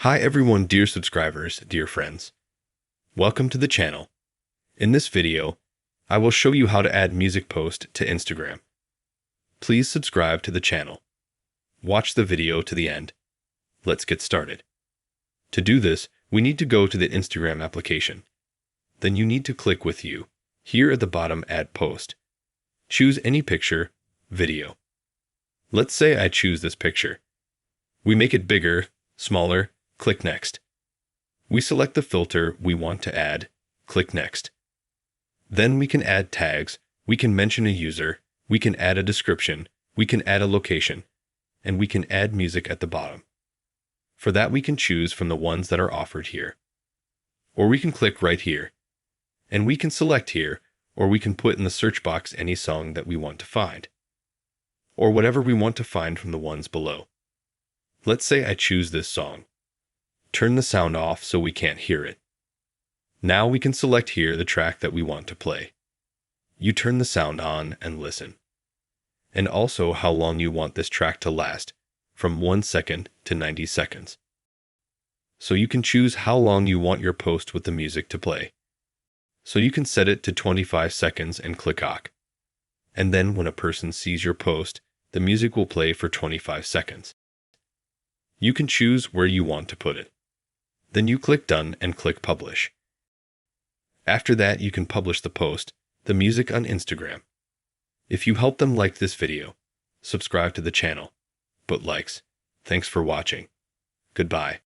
Hi everyone, dear subscribers, dear friends. Welcome to the channel. In this video, I will show you how to add music post to Instagram. Please subscribe to the channel. Watch the video to the end. Let's get started. To do this, we need to go to the Instagram application. Then you need to click with you. Here at the bottom, add post. Choose any picture, video. Let's say I choose this picture. We make it bigger, smaller, click next. We select the filter we want to add, click next. Then we can add tags, we can mention a user, we can add a description, we can add a location, and we can add music at the bottom. For that we can choose from the ones that are offered here. Or we can click right here. And we can select here, or we can put in the search box any song that we want to find. Or whatever we want to find from the ones below. Let's say I choose this song. Turn the sound off so we can't hear it. Now we can select here the track that we want to play. You turn the sound on and listen. And also how long you want this track to last, from 1 second to 90 seconds. So you can choose how long you want your post with the music to play. So you can set it to 25 seconds and click OK. And then when a person sees your post, the music will play for 25 seconds. You can choose where you want to put it. Then you click Done and click Publish. After that, you can publish the post, the music on Instagram. If you help them like this video, subscribe to the channel. Put likes. Thanks for watching. Goodbye.